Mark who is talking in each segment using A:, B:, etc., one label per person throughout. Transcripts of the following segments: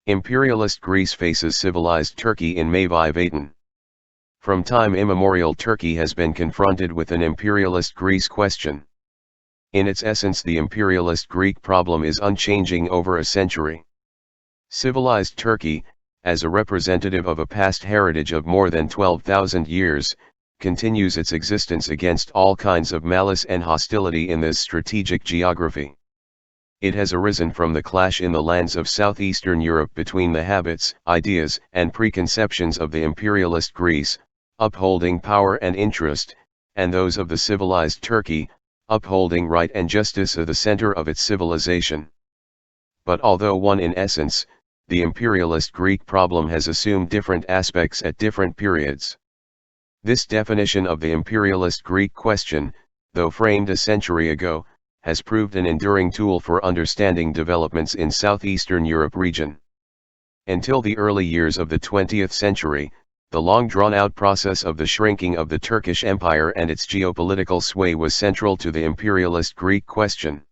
A: Imperialist Greece faces civilized Turkey in Mavi Vatan. From time immemorial, Turkey has been confronted with an imperialist Greece question. In its essence, the imperialist Greek problem is unchanging over a century. Civilized Turkey, as a representative of a past heritage of more than 12,000 years, continues its existence against all kinds of malice and hostility in this strategic geography. It has arisen from the clash in the lands of southeastern Europe between the habits, ideas, and preconceptions of the imperialist Greece, upholding power and interest, and those of the civilized Turkey, upholding right and justice at the center of its civilization. But although one in essence, the imperialist Greek problem has assumed different aspects at different periods. This definition of the imperialist Greek question, though framed a century ago, has proved an enduring tool for understanding developments in southeastern Europe region. Until the early years of the 20th century, the long drawn-out process of the shrinking of the Turkish Empire and its geopolitical sway was central to the imperialist Greek question.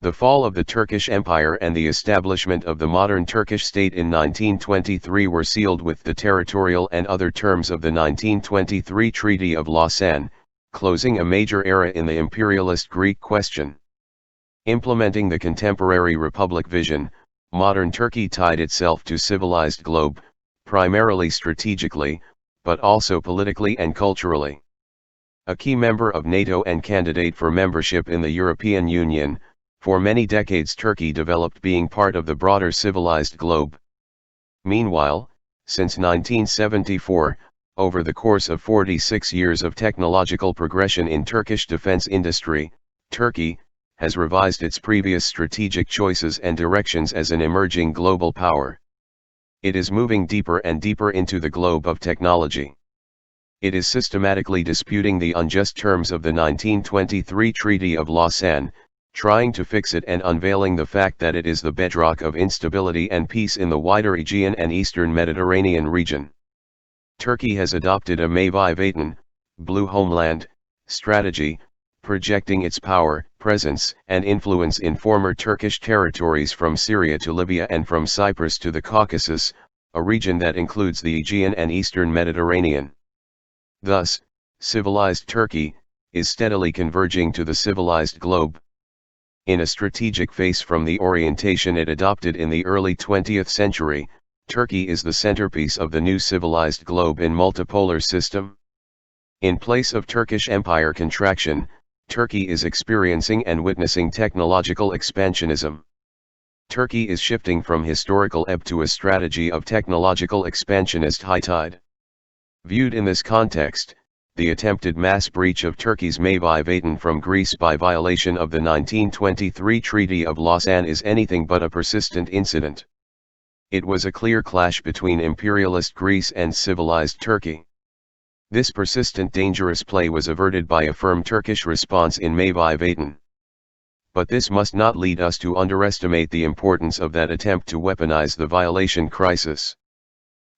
A: The fall of the Turkish Empire and the establishment of the modern Turkish state in 1923 were sealed with the territorial and other terms of the 1923 Treaty of Lausanne, closing a major era in the imperialist Greek question. Implementing the contemporary republic vision, modern Turkey tied itself to civilized globe, primarily strategically, but also politically and culturally. A key member of NATO and candidate for membership in the European Union, for many decades Turkey developed being part of the broader civilized globe. Meanwhile, since 1974, over the course of 46 years of technological progression in Turkish defense industry, Turkey has revised its previous strategic choices and directions as an emerging global power. It is moving deeper and deeper into the globe of technology. It is systematically disputing the unjust terms of the 1923 Treaty of Lausanne, trying to fix it and unveiling the fact that it is the bedrock of instability and peace in the wider Aegean and Eastern Mediterranean region. Turkey has adopted a Mavi Vatan, blue homeland, strategy, projecting its power, presence, and influence in former Turkish territories from Syria to Libya and from Cyprus to the Caucasus, a region that includes the Aegean and Eastern Mediterranean. Thus, civilized Turkey is steadily converging to the civilized globe. In a strategic phase from the orientation it adopted in the early 20th century, Turkey is the centerpiece of the new civilized globe in multipolar system. In place of Turkish empire contraction, Turkey is experiencing and witnessing technological expansionism. Turkey is shifting from historical ebb to a strategy of technological expansionist high tide. Viewed in this context, the attempted mass breach of Turkey's Mavi Vatan from Greece by violation of the 1923 Treaty of Lausanne is anything but a persistent incident. It was a clear clash between imperialist Greece and civilized Turkey. This persistent dangerous play was averted by a firm Turkish response in Mavi Vatan. But this must not lead us to underestimate the importance of that attempt to weaponize the violation crisis.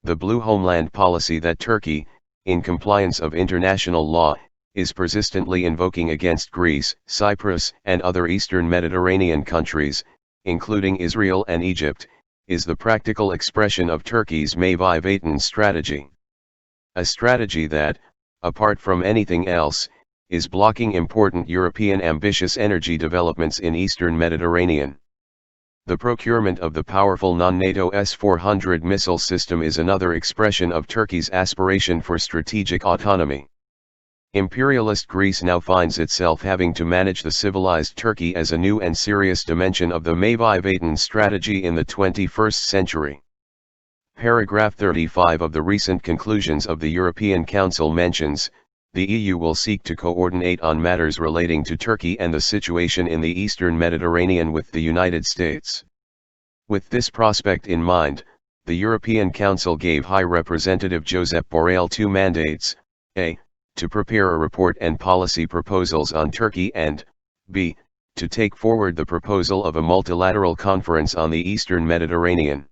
A: The blue homeland policy that Turkey, in compliance of international law, is persistently invoking against Greece, Cyprus, and other Eastern Mediterranean countries, including Israel and Egypt, is the practical expression of Turkey's Mavi Vatan strategy. A strategy that, apart from anything else, is blocking important European ambitious energy developments in Eastern Mediterranean. The procurement of the powerful non-NATO S-400 missile system is another expression of Turkey's aspiration for strategic autonomy. Imperialist Greece now finds itself having to manage the civilized Turkey as a new and serious dimension of the Mavi Vatan strategy in the 21st century. Paragraph 35 of the recent conclusions of the European Council mentions, the EU will seek to coordinate on matters relating to Turkey and the situation in the Eastern Mediterranean with the United States. With this prospect in mind, the European Council gave High Representative Josep Borrell two mandates: a. to prepare a report and policy proposals on Turkey and, b. to take forward the proposal of a multilateral conference on the Eastern Mediterranean.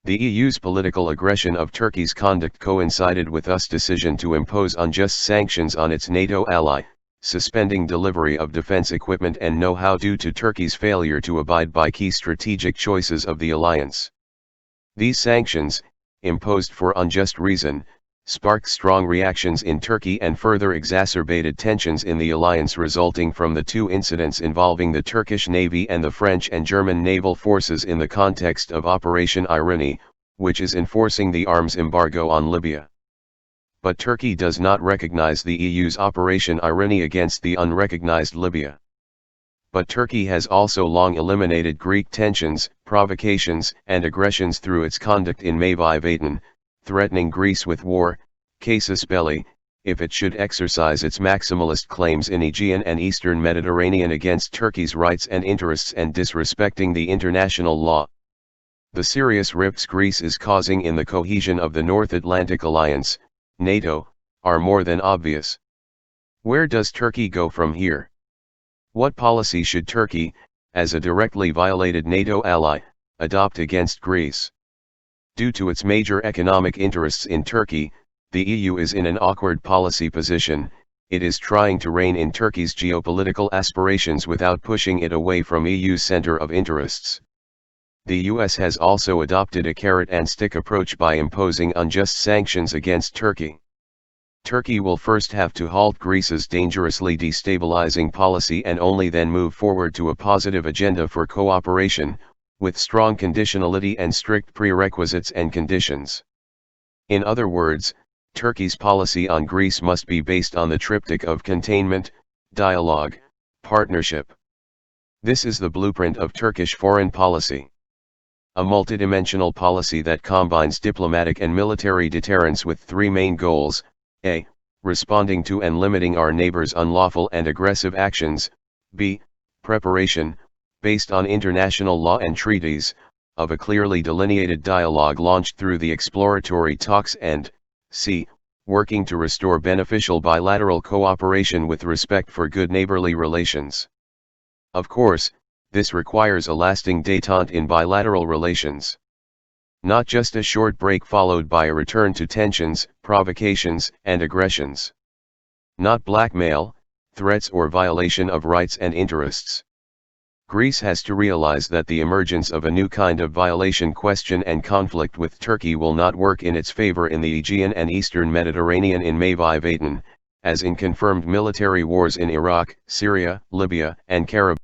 A: The EU's political aggression of Turkey's conduct coincided with US' decision to impose unjust sanctions on its NATO ally, suspending delivery of defense equipment and know-how due to Turkey's failure to abide by key strategic choices of the alliance. These sanctions, imposed for unjust reason, sparked strong reactions in Turkey and further exacerbated tensions in the alliance resulting from the two incidents involving the Turkish Navy and the French and German naval forces in the context of Operation Irene, which is enforcing the arms embargo on Libya. But Turkey does not recognize the EU's Operation Irene against the unrecognized Libya. But Turkey has also long eliminated Greek tensions, provocations and aggressions through its conduct in Mavi Vatan, threatening Greece with war, casus belli, if it should exercise its maximalist claims in Aegean and Eastern Mediterranean against Turkey's rights and interests and disrespecting the international law. The serious rifts Greece is causing in the cohesion of the North Atlantic Alliance, NATO, are more than obvious. Where does Turkey go from here? What policy should Turkey, as a directly violated NATO ally, adopt against Greece? Due to its major economic interests in Turkey, the EU is in an awkward policy position. It is trying to rein in Turkey's geopolitical aspirations without pushing it away from EU's center of interests. The US has also adopted a carrot-and-stick approach by imposing unjust sanctions against Turkey. Turkey will first have to halt Greece's dangerously destabilizing policy and only then move forward to a positive agenda for cooperation, with strong conditionality and strict prerequisites and conditions. In other words, Turkey's policy on Greece must be based on the triptych of containment, dialogue, partnership. This is the blueprint of Turkish foreign policy. A multidimensional policy that combines diplomatic and military deterrence with three main goals: a. Responding to and limiting our neighbors' unlawful and aggressive actions, b. Preparation, based on international law and treaties, of a clearly delineated dialogue launched through the exploratory talks, and c. Working to restore beneficial bilateral cooperation with respect for good neighborly relations. Of course, this requires a lasting détente in bilateral relations. Not just a short break followed by a return to tensions, provocations, and aggressions. Not blackmail, threats or violation of rights and interests. Greece has to realize that the emergence of a new kind of violation question and conflict with Turkey will not work in its favor in the Aegean and Eastern Mediterranean in Mavi Vatan, as in confirmed military wars in Iraq, Syria, Libya, and Caribbean.